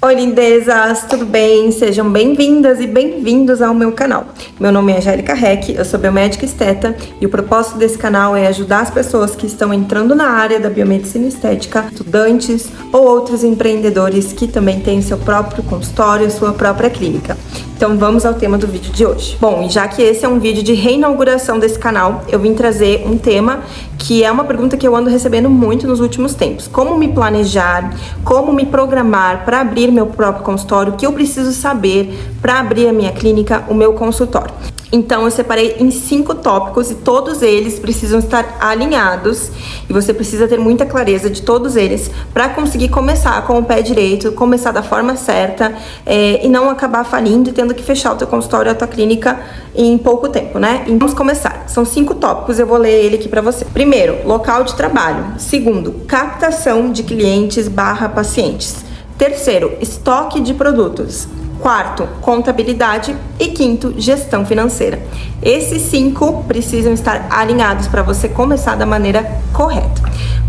Oi lindezas, tudo bem? Sejam bem-vindas e bem-vindos ao meu canal. Meu nome é Angélica Heck, eu sou biomédica esteta e o propósito desse canal é ajudar as pessoas que estão entrando na área da biomedicina estética, estudantes ou outros empreendedores que também têm seu próprio consultório, sua própria clínica. Então vamos ao tema do vídeo de hoje. Bom, e já que esse é um vídeo de reinauguração desse canal, eu vim trazer um tema que é uma pergunta que eu ando recebendo muito nos últimos tempos. Como me planejar, como me programar para abrir meu próprio consultório, o que eu preciso saber para abrir a minha clínica, o meu consultório. Então eu separei em 5 tópicos e todos eles precisam estar alinhados e você precisa ter muita clareza de todos eles para conseguir começar com o pé direito, começar da forma certa e não acabar falindo e tendo que fechar o teu consultório, a tua clínica em pouco tempo, né? Então vamos começar. São 5 tópicos, eu vou ler ele aqui para você. Primeiro, local de trabalho. Segundo, captação de clientes / pacientes. Terceiro, estoque de produtos. Quarto, contabilidade. E quinto, gestão financeira. Esses 5 precisam estar alinhados para você começar da maneira correta.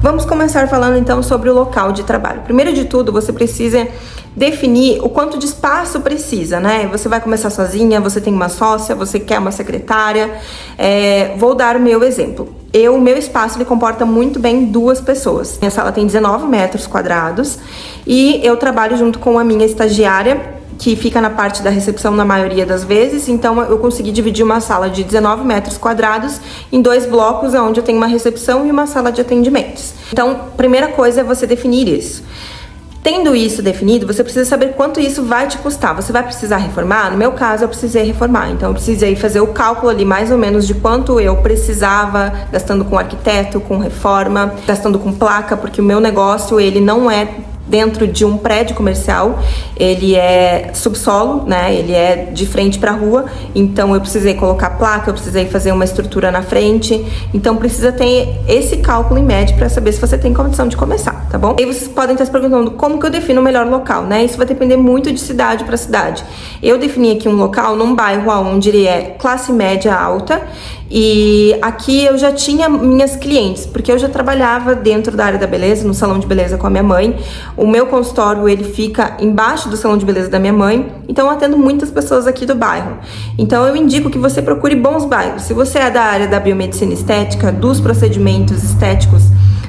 Vamos começar falando então sobre o local de trabalho. Primeiro de tudo, você precisa definir o quanto de espaço precisa, né? Você vai começar sozinha, você tem uma sócia, você quer uma secretária. Vou dar o meu exemplo. O meu espaço ele comporta muito bem 2 pessoas. Minha sala tem 19 metros quadrados e eu trabalho junto com a minha estagiária, que fica na parte da recepção na maioria das vezes, então eu consegui dividir uma sala de 19 metros quadrados em 2 blocos, onde eu tenho uma recepção e uma sala de atendimentos. Então, primeira coisa é você definir isso. Tendo isso definido, você precisa saber quanto isso vai te custar. Você vai precisar reformar? No meu caso, eu precisei reformar. Então, eu precisei fazer o cálculo ali mais ou menos de quanto eu precisava, gastando com arquiteto, com reforma, gastando com placa, porque o meu negócio, ele não é dentro de um prédio comercial, ele é subsolo, né? Ele é de frente para a rua, então eu precisei colocar placa, eu precisei fazer uma estrutura na frente, então precisa ter esse cálculo em média para saber se você tem condição de começar, tá bom? E vocês podem estar se perguntando como que eu defino o melhor local, né? Isso vai depender muito de cidade para cidade. Eu defini aqui um local num bairro onde ele é classe média alta, e aqui eu já tinha minhas clientes, porque eu já trabalhava dentro da área da beleza, no salão de beleza com a minha mãe. O meu consultório, ele fica embaixo do salão de beleza da minha mãe, então eu atendo muitas pessoas aqui do bairro. Então eu indico que você procure bons bairros. Se você é da área da biomedicina estética, dos procedimentos estéticos,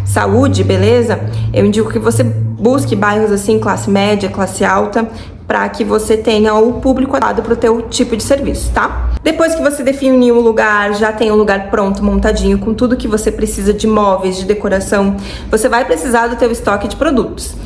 saúde, beleza, eu indico que você busque bairros assim, classe média, classe alta, para que você tenha o público adequado para o teu tipo de serviço, tá? Depois que você define um lugar, já tem um lugar pronto, montadinho, com tudo que você precisa de móveis, de decoração, você vai precisar do teu estoque de produtos.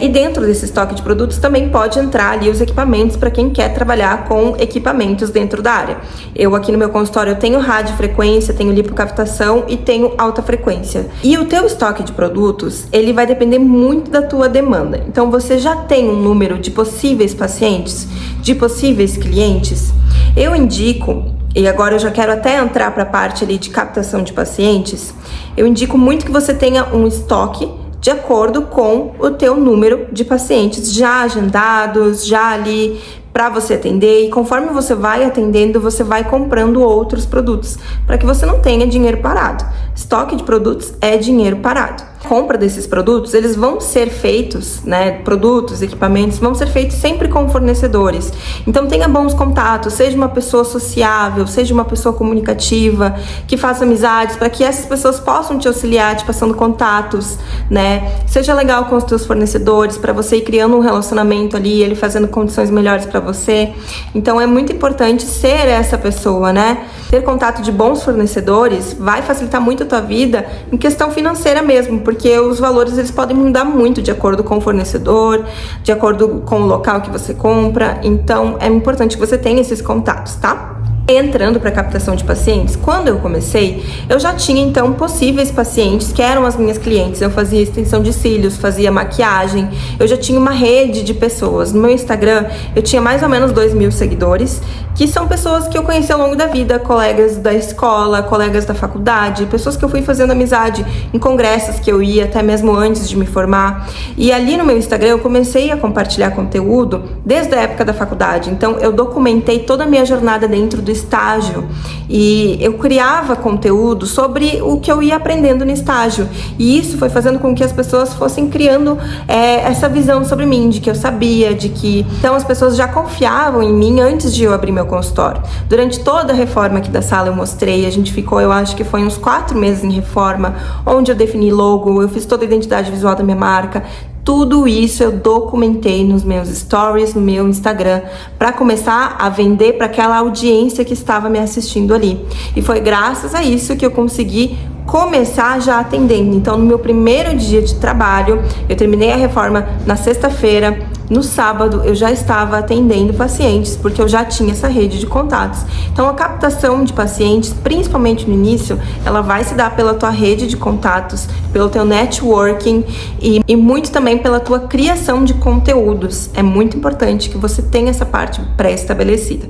E dentro desse estoque de produtos também pode entrar ali os equipamentos para quem quer trabalhar com equipamentos dentro da área. Eu aqui no meu consultório eu tenho radiofrequência, tenho lipocaptação e tenho alta frequência. E o teu estoque de produtos, ele vai depender muito da tua demanda. Então você já tem um número de possíveis pacientes, de possíveis clientes. Eu indico, e agora eu já quero até entrar para a parte ali de captação de pacientes, eu indico muito que você tenha um estoque de acordo com o teu número de pacientes já agendados, já ali para você atender, e conforme você vai atendendo, você vai comprando outros produtos, para que você não tenha dinheiro parado. Estoque de produtos é dinheiro parado. Compra desses produtos, eles vão ser feitos, né, produtos, equipamentos, vão ser feitos sempre com fornecedores. Então tenha bons contatos, seja uma pessoa sociável, seja uma pessoa comunicativa, que faça amizades, para que essas pessoas possam te auxiliar, te passando contatos, né? Seja legal com os teus fornecedores, para você ir criando um relacionamento ali, ele fazendo condições melhores para você. Então é muito importante ser essa pessoa, né? Ter contato de bons fornecedores vai facilitar muito a tua vida em questão financeira mesmo, porque os valores eles podem mudar muito de acordo com o fornecedor, de acordo com o local que você compra. Então é importante que você tenha esses contatos, tá? Entrando para captação de pacientes, quando eu comecei, eu já tinha então possíveis pacientes que eram as minhas clientes. Eu fazia extensão de cílios, fazia maquiagem, eu já tinha uma rede de pessoas. No meu Instagram, eu tinha mais ou menos 2.000 seguidores, que são pessoas que eu conheci ao longo da vida, colegas da escola, colegas da faculdade, pessoas que eu fui fazendo amizade em congressos que eu ia, até mesmo antes de me formar. E ali no meu Instagram, eu comecei a compartilhar conteúdo desde a época da faculdade. Então, eu documentei toda a minha jornada dentro do estágio e eu criava conteúdo sobre o que eu ia aprendendo no estágio, e isso foi fazendo com que as pessoas fossem criando essa visão sobre mim, de que eu sabia, de que então as pessoas já confiavam em mim antes de eu abrir meu consultório. Durante toda a reforma aqui da sala eu mostrei, a gente ficou, eu acho que foi uns 4 meses em reforma, onde eu defini logo, eu fiz toda a identidade visual da minha marca. Tudo isso eu documentei nos meus stories, no meu Instagram, para começar a vender para aquela audiência que estava me assistindo ali. E foi graças a isso que eu consegui começar já atendendo. Então, no meu primeiro dia de trabalho, eu terminei a reforma na sexta-feira. No sábado, eu já estava atendendo pacientes, porque eu já tinha essa rede de contatos. Então, a captação de pacientes, principalmente no início, ela vai se dar pela tua rede de contatos, pelo teu networking e muito também pela tua criação de conteúdos. É muito importante que você tenha essa parte pré-estabelecida.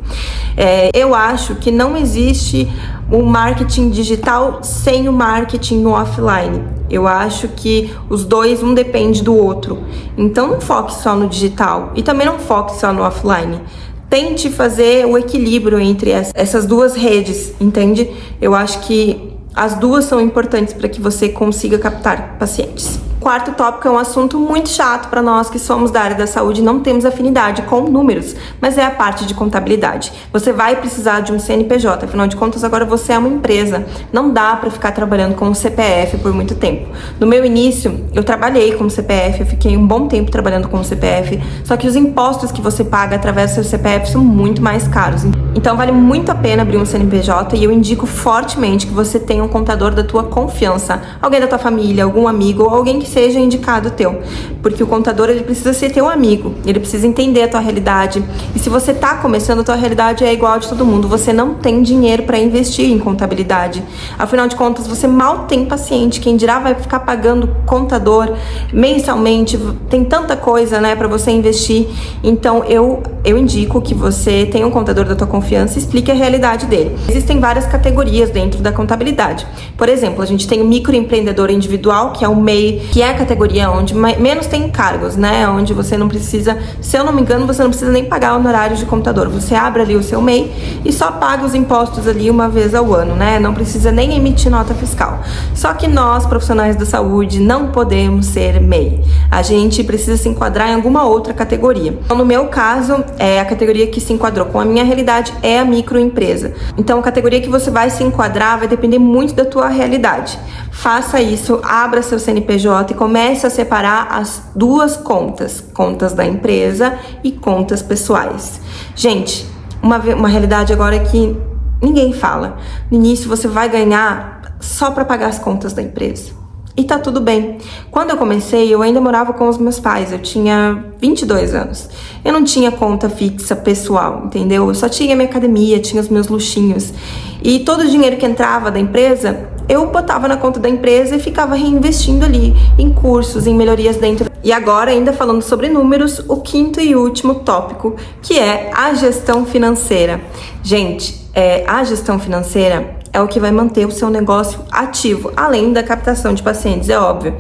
Eu acho que não existe o marketing digital sem o marketing no offline. Eu acho que os dois, um depende do outro. Então não foque só no digital e também não foque só no offline. Tente fazer o equilíbrio entre essas duas redes, entende? Eu acho que as duas são importantes para que você consiga captar pacientes. Quarto tópico é um assunto muito chato para nós que somos da área da saúde e não temos afinidade com números, mas é a parte de contabilidade. Você vai precisar de um CNPJ, afinal de contas agora você é uma empresa. Não dá para ficar trabalhando com o CPF por muito tempo. No meu início, eu trabalhei com o CPF, eu fiquei um bom tempo trabalhando com o CPF, só que os impostos que você paga através do seu CPF são muito mais caros. Então vale muito a pena abrir um CNPJ e eu indico fortemente que você tenha um contador da tua confiança, alguém da tua família, algum amigo ou alguém que seja indicado teu, porque o contador ele precisa ser teu amigo, ele precisa entender a tua realidade, e se você tá começando, a tua realidade é igual a de todo mundo, você não tem dinheiro para investir em contabilidade, afinal de contas você mal tem paciente, quem dirá vai ficar pagando contador mensalmente, tem tanta coisa, né, para você investir. Então eu indico que você tenha um contador da tua confiança e explique a realidade dele. Existem várias categorias dentro da contabilidade, por exemplo, a gente tem o microempreendedor individual, que é o MEI, que é a categoria onde menos tem encargos, né? Onde você não precisa, se eu não me engano, você não precisa nem pagar honorários de contador. Você abre ali o seu MEI e só paga os impostos ali uma vez ao ano, né? Não precisa nem emitir nota fiscal. Só que nós, profissionais da saúde, não podemos ser MEI. A gente precisa se enquadrar em alguma outra categoria. Então, no meu caso, a categoria que se enquadrou com a minha realidade é a microempresa. Então, a categoria que você vai se enquadrar vai depender muito da tua realidade. Faça isso, abra seu CNPJ e comece a separar as duas contas da empresa e contas pessoais. Gente, uma realidade agora que ninguém fala. No início você vai ganhar só para pagar as contas da empresa. E tá tudo bem. Quando eu comecei, eu ainda morava com os meus pais, eu tinha 22 anos. Eu não tinha conta fixa pessoal, entendeu? Eu só tinha minha academia, tinha os meus luxinhos. E todo o dinheiro que entrava da empresa, eu botava na conta da empresa e ficava reinvestindo ali em cursos, em melhorias dentro. E agora, ainda falando sobre números, o quinto e último tópico, que é a gestão financeira. Gente, a gestão financeira é o que vai manter o seu negócio ativo, além da captação de pacientes, é óbvio.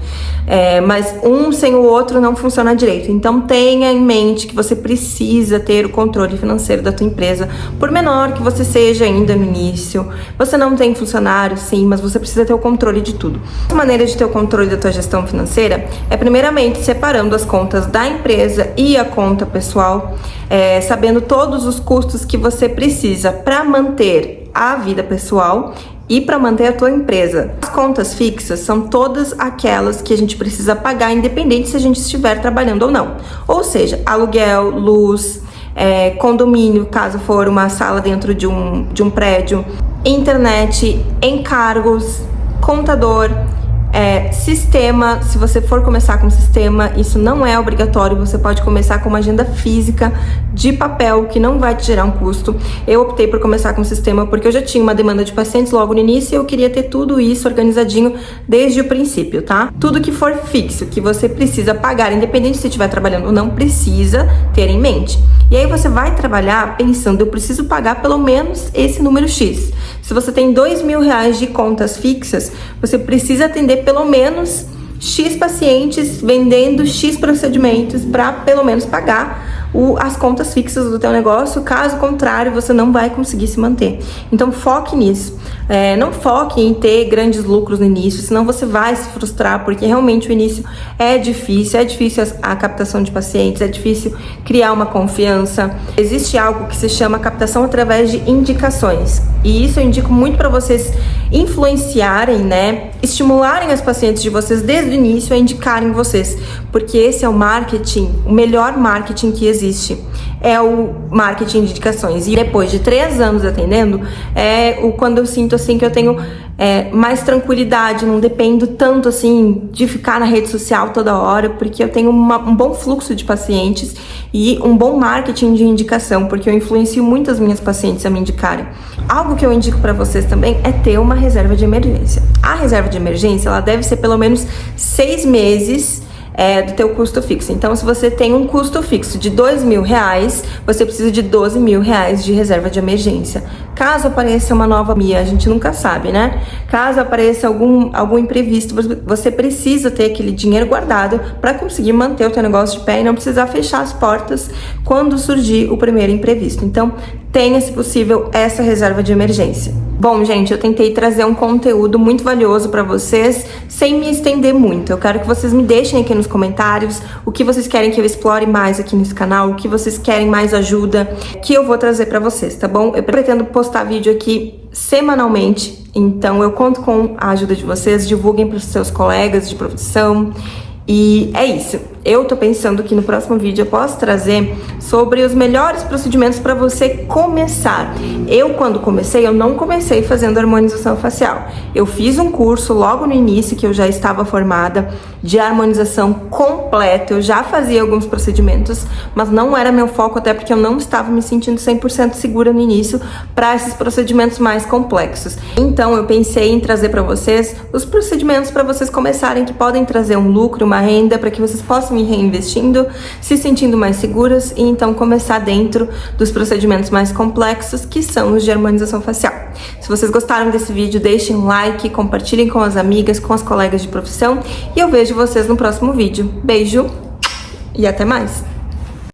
Mas um sem o outro não funciona direito. Então tenha em mente que você precisa ter o controle financeiro da tua empresa, por menor que você seja ainda no início. Você não tem funcionário, sim, mas você precisa ter o controle de tudo. A maneira de ter o controle da tua gestão financeira é primeiramente separando as contas da empresa e a conta pessoal, sabendo todos os custos que você precisa para manter a vida pessoal e para manter a tua empresa. As contas fixas são todas aquelas que a gente precisa pagar, independente se a gente estiver trabalhando ou não. Ou seja, aluguel, luz, condomínio, caso for uma sala dentro de um prédio, internet, encargos, contador, sistema. Se você for começar com sistema, isso não é obrigatório, você pode começar com uma agenda física de papel, que não vai te gerar um custo. Eu optei por começar com sistema porque eu já tinha uma demanda de pacientes logo no início e eu queria ter tudo isso organizadinho desde o princípio, tá? Tudo que for fixo, que você precisa pagar, independente se estiver trabalhando ou não, precisa ter em mente. E aí você vai trabalhar pensando, eu preciso pagar pelo menos esse número X. Se você tem R$2.000 de contas fixas, você precisa atender pelo menos X pacientes vendendo X procedimentos para pelo menos pagar as contas fixas do teu negócio. Caso contrário, você não vai conseguir se manter. Então foque nisso. Não foque em ter grandes lucros no início, senão você vai se frustrar, porque realmente o início é difícil a captação de pacientes, é difícil criar uma confiança. Existe algo que se chama captação através de indicações, e isso eu indico muito para vocês influenciarem, né? Estimularem as pacientes de vocês desde o início a indicarem vocês, porque esse é o marketing, o melhor marketing que existe. É o marketing de indicações. E depois de 3 anos atendendo, quando eu sinto assim que eu tenho mais tranquilidade, não dependo tanto assim de ficar na rede social toda hora, porque eu tenho um bom fluxo de pacientes e um bom marketing de indicação, porque eu influencio muito as minhas pacientes a me indicarem. Algo que eu indico para vocês também é ter uma reserva de emergência. A reserva de emergência, ela deve ser pelo menos 6 meses do teu custo fixo. Então, se você tem um custo fixo de R$2.000, você precisa de R$12.000 de reserva de emergência. Caso apareça uma nova pandemia, a gente nunca sabe, né? Caso apareça algum imprevisto, você precisa ter aquele dinheiro guardado para conseguir manter o teu negócio de pé e não precisar fechar as portas quando surgir o primeiro imprevisto. Então, tenha, se possível, essa reserva de emergência. Bom, gente, eu tentei trazer um conteúdo muito valioso para vocês, sem me estender muito. Eu quero que vocês me deixem aqui nos comentários o que vocês querem que eu explore mais aqui nesse canal, o que vocês querem mais ajuda, que eu vou trazer para vocês, tá bom? Eu pretendo postar vídeo aqui semanalmente, então eu conto com a ajuda de vocês, divulguem para os seus colegas de profissão. E é isso. Eu tô pensando que no próximo vídeo eu posso trazer sobre os melhores procedimentos para você começar. Eu, quando comecei, eu não comecei fazendo harmonização facial. Eu fiz um curso logo no início, que eu já estava formada, de harmonização completa. Eu já fazia alguns procedimentos, mas não era meu foco, até porque eu não estava me sentindo 100% segura no início para esses procedimentos mais complexos. Então, eu pensei em trazer para vocês os procedimentos para vocês começarem, que podem trazer um lucro, uma renda, para que vocês possam ir reinvestindo, se sentindo mais seguras e então começar dentro dos procedimentos mais complexos, que são os de harmonização facial. Se vocês gostaram desse vídeo, deixem um like, compartilhem com as amigas, com as colegas de profissão, e eu vejo vocês no próximo vídeo. Beijo e até mais!